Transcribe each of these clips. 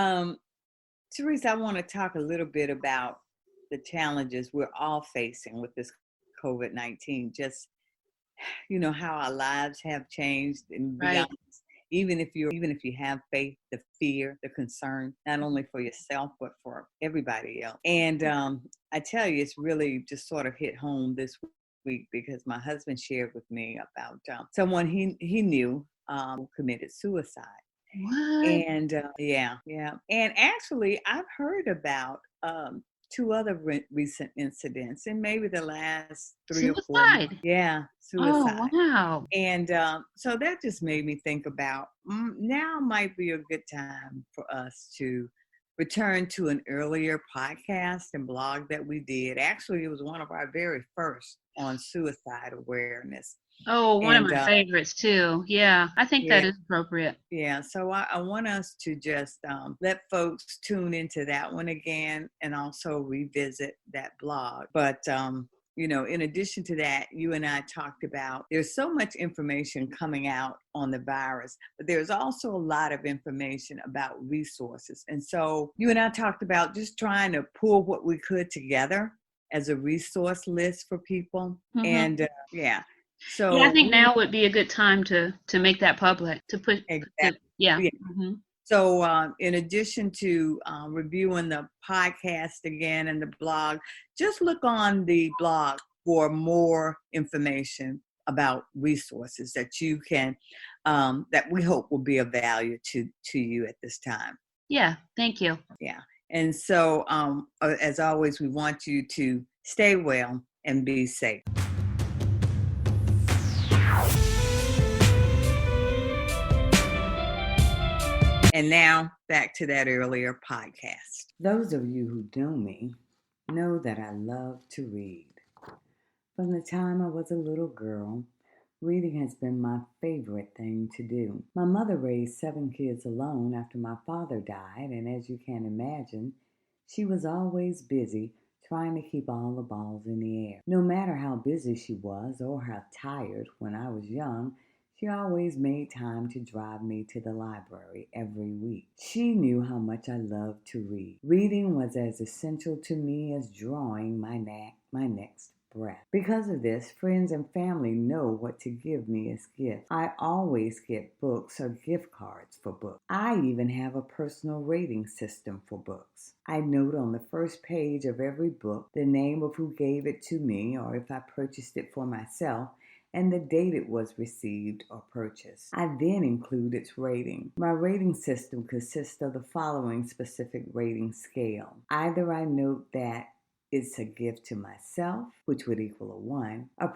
Um, Teresa, I want to talk a little bit about the challenges we're all facing with this COVID-19. Just, how our lives have changed and beyond. Right. Even if you have faith, the fear, the concern, not only for yourself but for everybody else. And I tell you, it's really just sort of hit home this week because my husband shared with me about someone he knew who committed suicide. What? And yeah. And actually, I've heard about two other recent incidents in maybe the last 3 or 4 months. Suicide? Yeah, Oh, suicide. wow. And so that just made me think about now might be a good time for us to return to an earlier podcast and blog that we did. Actually, it was one of our very first on suicide awareness. Oh, one of And my favorites too. Yeah, I think that yeah, is appropriate. yeah, so I want us to just let folks tune into that one again and also revisit that blog. But, in addition to that, you and I talked about there's so much information coming out on the virus, but there's also a lot of information about resources. And so you and I talked about just trying to pull what we could together as a resource list for people. Hmm. And yeah, Yeah, I so think now would be a good time to make that public, to put exactly. to yeah. Yeah. Hmm. So, in addition to reviewing the podcast again and the blog, just look on the blog for more information about resources that you can, that we hope will be of value to you at this time. Yeah, thank you. Yeah. And so, as always, we want you to stay well and be safe. And now back to that earlier podcast. Those of you who know me know that I love to read. From the time I was a little girl, reading has been my favorite thing to do. My mother raised 7 kids alone after my father died, and as you can imagine, she was always busy trying to keep all the balls in the air. No matter how busy she was or how tired when I was young, she always made time to drive me to the library every week. She knew how much I loved to read. Reading was as essential to me as drawing my next breath. Because of this, friends and family know what to give me as gifts. I always get books or gift cards for books. I even have a personal rating system for books. I note on the first page of every book the name of who gave it to me or if I purchased it for myself, and the date it was received or purchased. I then include its rating. My rating system consists of the following specific rating scale. Either I note that it's a gift to myself, which would equal a 1, a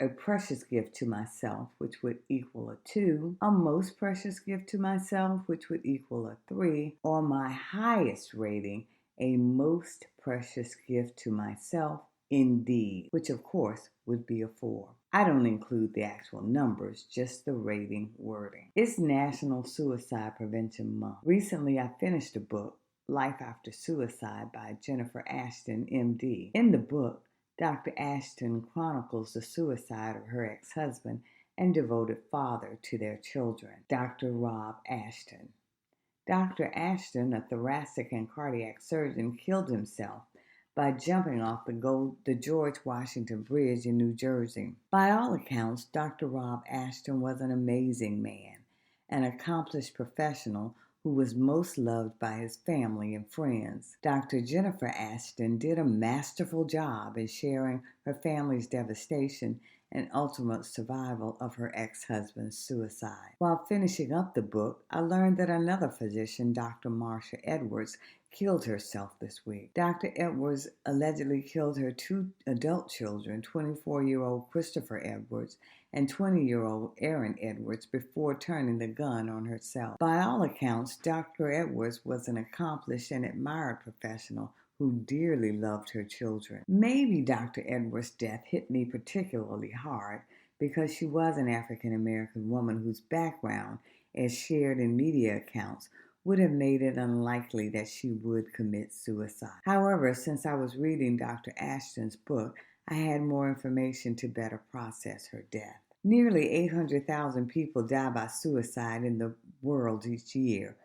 precious gift to myself, which would equal a 2, a most precious gift to myself, which would equal a 3, or my highest rating, a most precious gift to myself, indeed, which of course would be a 4. I don't include the actual numbers, just the rating wording. It's National Suicide Prevention Month. Recently, I finished a book, Life After Suicide by Jennifer Ashton, MD. In the book, Dr. Ashton chronicles the suicide of her ex-husband and devoted father to their children, Dr. Rob Ashton. Dr. Ashton, a thoracic and cardiac surgeon, killed himself by jumping off the George Washington Bridge in New Jersey. By all accounts, Dr. Rob Ashton was an amazing man, an accomplished professional who was most loved by his family and friends. Dr. Jennifer Ashton did a masterful job in sharing her family's devastation and ultimate survival of her ex-husband's suicide. While finishing up the book, I learned that another physician, Dr. Marsha Edwards, killed herself this week. Dr. Edwards allegedly killed her 2 adult children, 24-year-old Christopher Edwards and 20-year-old Aaron Edwards, before turning the gun on herself. By all accounts, Dr. Edwards was an accomplished and admired professional who dearly loved her children. Maybe Dr. Edwards' death hit me particularly hard because she was an African American woman whose background, as shared in media accounts, would have made it unlikely that she would commit suicide. However, since I was reading Dr. Ashton's book, I had more information to better process her death. Nearly 800,000 people die by suicide in the world each year,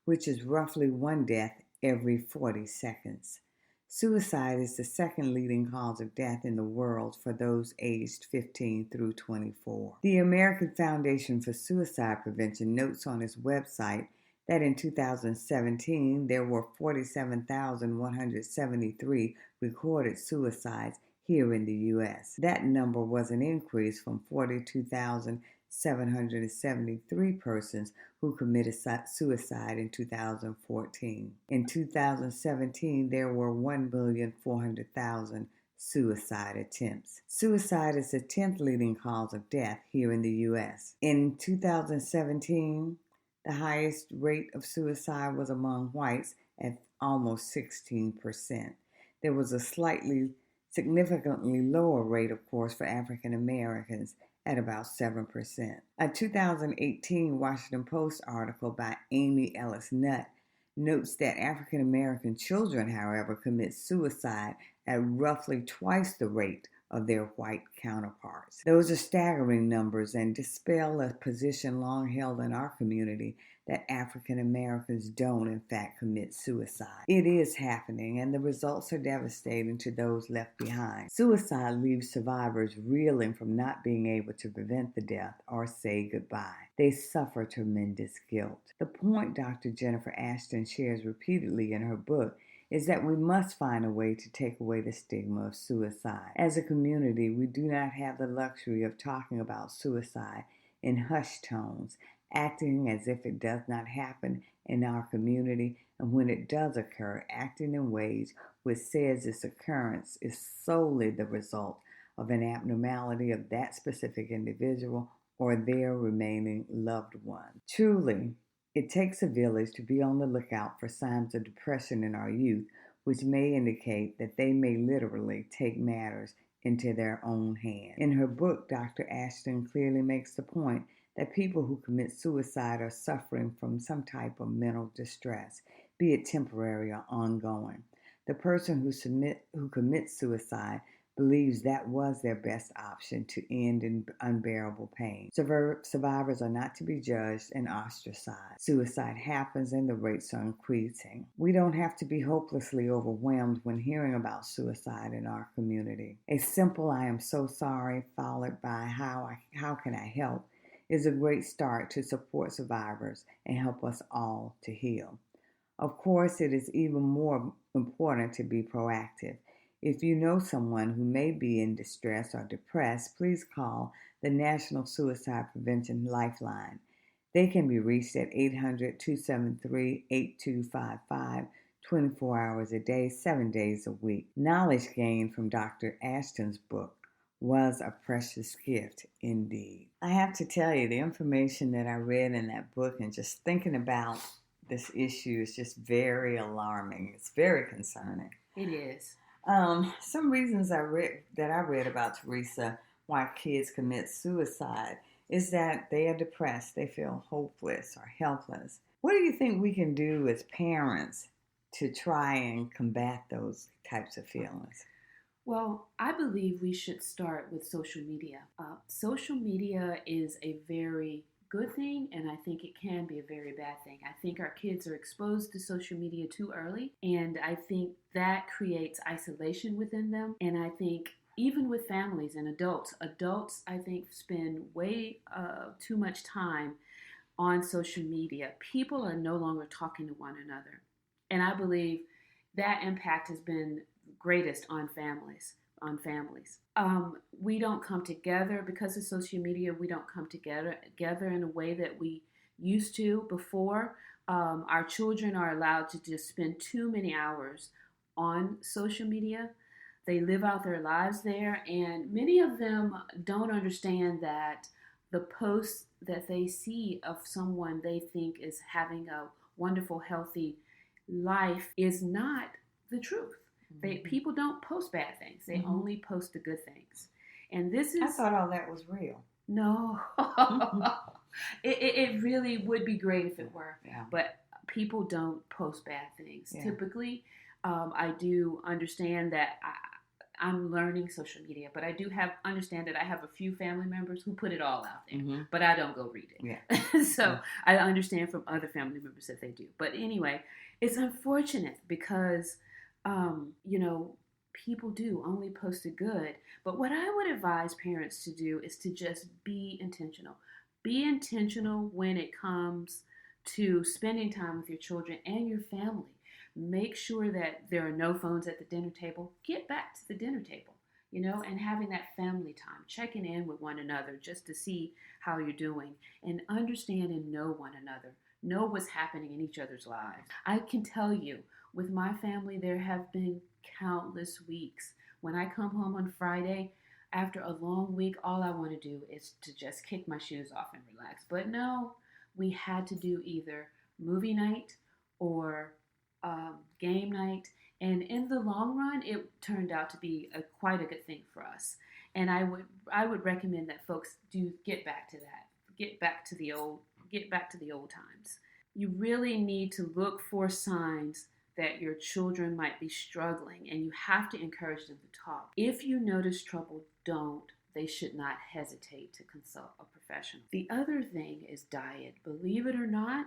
which is roughly one death every 40 seconds. Suicide is the second leading cause of death in the world for those aged 15 through 24. The American Foundation for Suicide Prevention notes on its website that in 2017 there were 47,173 recorded suicides here in the U.S. That number was an increase from 42,773 persons who committed suicide in 2014. In 2017, there were 1,400,000 suicide attempts. Suicide is the 10th leading cause of death here in the U.S. In 2017, the highest rate of suicide was among whites at almost 16%. There was a significantly lower rate, of course, for African Americans at about 7%. A 2018 Washington Post article by Amy Ellis Nutt notes that African American children, however, commit suicide at roughly twice the rate of their white counterparts. Those are staggering numbers and dispel a position long held in our community that African Americans don't in fact commit suicide. It is happening, and the results are devastating to those left behind. Suicide leaves survivors reeling from not being able to prevent the death or say goodbye. They suffer tremendous guilt. The point Dr. Jennifer Ashton shares repeatedly in her book is that we must find a way to take away the stigma of suicide. As a community, we do not have the luxury of talking about suicide in hushed tones, acting as if it does not happen in our community, and when it does occur, acting in ways which says its occurrence is solely the result of an abnormality of that specific individual or their remaining loved one. Truly, it takes a village to be on the lookout for signs of depression in our youth, which may indicate that they may literally take matters into their own hands. In her book, Dr. Ashton clearly makes the point that people who commit suicide are suffering from some type of mental distress, be it temporary or ongoing. The person who commits suicide believes that was their best option to end in unbearable pain. Survivors are not to be judged and ostracized. Suicide happens and the rates are increasing. We don't have to be hopelessly overwhelmed when hearing about suicide in our community. A simple "I am so sorry" followed by how can I help is a great start to support survivors and help us all to heal. Of course, it is even more important to be proactive. If you know someone who may be in distress or depressed, please call the National Suicide Prevention Lifeline. They can be reached at 800-273-8255, 24 hours a day, 7 days a week. Knowledge gained from Dr. Ashton's book was a precious gift indeed. I have to tell you, the information that I read in that book and just thinking about this issue is just very alarming. It's very concerning. It is. Some reasons I read about, Teresa, why kids commit suicide is that they are depressed, they feel hopeless or helpless. What do you think we can do as parents to try and combat those types of feelings? Well, I believe we should start with social media. Social media is a very good thing, and I think it can be a very bad thing. I think our kids are exposed to social media too early, and I think that creates isolation within them. And I think even with families and adults I think spend way too much time on social media. People are no longer talking to one another, and I believe that impact has been greatest on families. We don't come together because of social media. We don't come together in a way that we used to before. Our children are allowed to just spend too many hours on social media. They live out their lives there, and many of them don't understand that the posts that they see of someone they think is having a wonderful, healthy life is not the truth. People don't post bad things. They only post the good things. And this is... I thought all that was real. No. It really would be great if it were. Yeah. But people don't post bad things. Yeah. Typically, I do understand that I'm learning social media, but I do understand that I have a few family members who put it all out there, Mm-hmm. but I don't go read it. Yeah. So I understand from other family members that they do. But anyway, it's unfortunate because, you know, people do only post the good. But what I would advise parents to do is to just be intentional. Be intentional when it comes to spending time with your children and your family. Make sure that there are no phones at the dinner table. Get back to the dinner table, you know, and having that family time, checking in with one another just to see how you're doing and understand and know one another. Know what's happening in each other's lives. I can tell you, with my family, there have been countless weeks. When I come home on Friday, after a long week, all I want to do is to just kick my shoes off and relax. But no, we had to do either movie night or game night, and in the long run, it turned out to be quite a good thing for us. And I would recommend that folks do get back to that, get back to the old times. You really need to look for signs that your children might be struggling, and you have to encourage them to talk. If you notice trouble, don't. They should not hesitate to consult a professional. The other thing is diet. Believe it or not,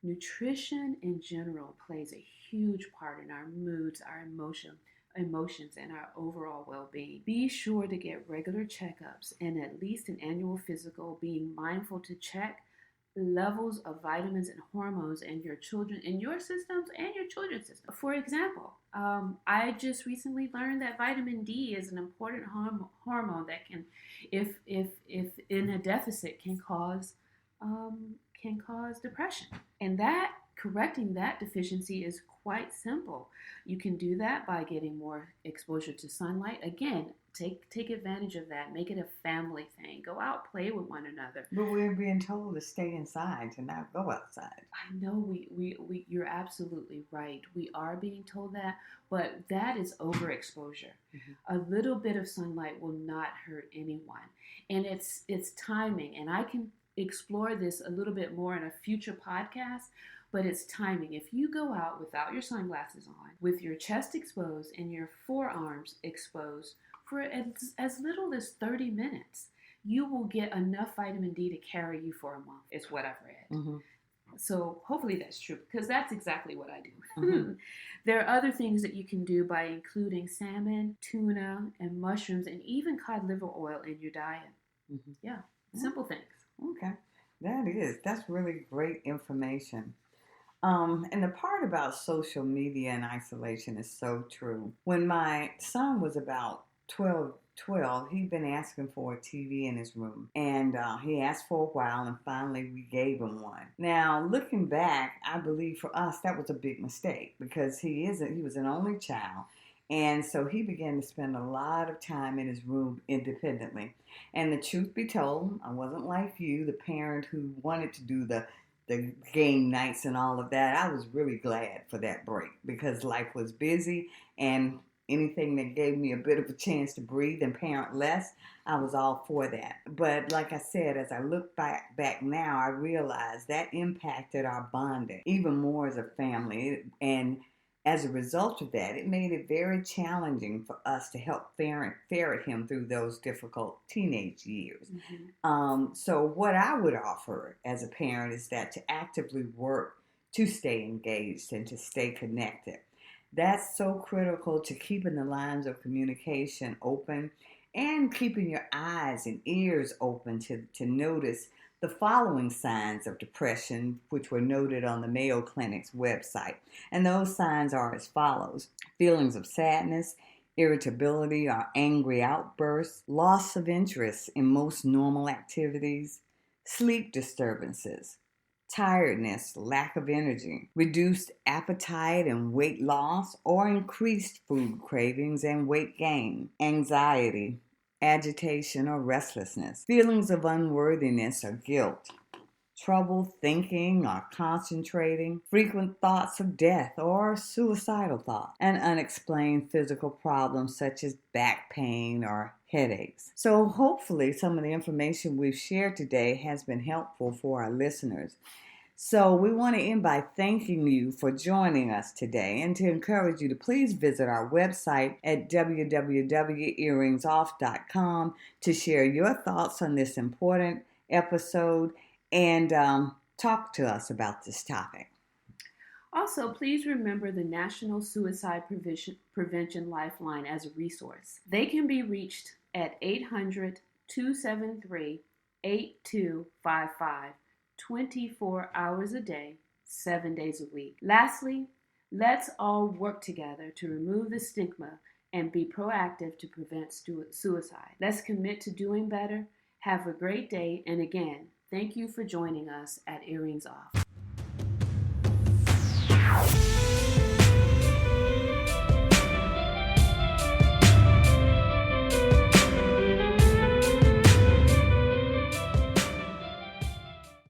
nutrition in general plays a huge part in our moods, our emotions, and our overall well-being. Be sure to get regular checkups and at least an annual physical, being mindful to check levels of vitamins and hormones in your children, in your systems and your children's system. For example, I just recently learned that vitamin D is an important hormone that can, if in a deficit, can cause depression. And that correcting that deficiency is quite simple. You can do that by getting more exposure to sunlight. Again, take advantage of that. Make it a family thing. Go out, play with one another. But we're being told to stay inside, to not go outside. I know we you're absolutely right. We are being told that, but that is overexposure. Mm-hmm. A little bit of sunlight will not hurt anyone. And it's timing. And I can explore this a little bit more in a future podcast, but it's timing. If you go out without your sunglasses on, with your chest exposed and your forearms exposed for as little as 30 minutes, you will get enough vitamin D to carry you for a month, is what I've read. Mm-hmm. So hopefully that's true, because that's exactly what I do. Mm-hmm. There are other things that you can do by including salmon, tuna, and mushrooms, and even cod liver oil in your diet. Mm-hmm. Yeah, simple things. Okay, that's really great information. And the part about social media and isolation is so true. When my son was about 12, he'd been asking for a TV in his room. And he asked for a while, and finally we gave him one. Now, looking back, I believe for us that was a big mistake, because he was an only child. And so he began to spend a lot of time in his room independently. And the truth be told, I wasn't like you, the parent who wanted to do the game nights and all of that. I was really glad for that break, because life was busy, and anything that gave me a bit of a chance to breathe and parent less, I was all for that. But like I said, as I look back now, I realized that impacted our bonding even more as a family. And as a result of that, it made it very challenging for us to help ferret him through those difficult teenage years. Mm-hmm. So what I would offer as a parent is that to actively work to stay engaged and to stay connected. That's so critical to keeping the lines of communication open and keeping your eyes and ears open to notice the following signs of depression, which were noted on the Mayo Clinic's website. And those signs are as follows: feelings of sadness, irritability or angry outbursts, loss of interest in most normal activities, sleep disturbances, tiredness, lack of energy, reduced appetite and weight loss, or increased food cravings and weight gain, anxiety, agitation or restlessness, feelings of unworthiness or guilt, trouble thinking or concentrating, frequent thoughts of death or suicidal thoughts, and unexplained physical problems such as back pain or headaches. So hopefully some of the information we've shared today has been helpful for our listeners. So we want to end by thanking you for joining us today and to encourage you to please visit our website at www.earringsoff.com to share your thoughts on this important episode and talk to us about this topic. Also, please remember the National Suicide Prevention Lifeline as a resource. They can be reached at 800 273 8255, 24 hours a day, 7 days a week. Lastly, let's all work together to remove the stigma and be proactive to prevent suicide. Let's commit to doing better. Have a great day, and again, thank you for joining us at Earrings Off.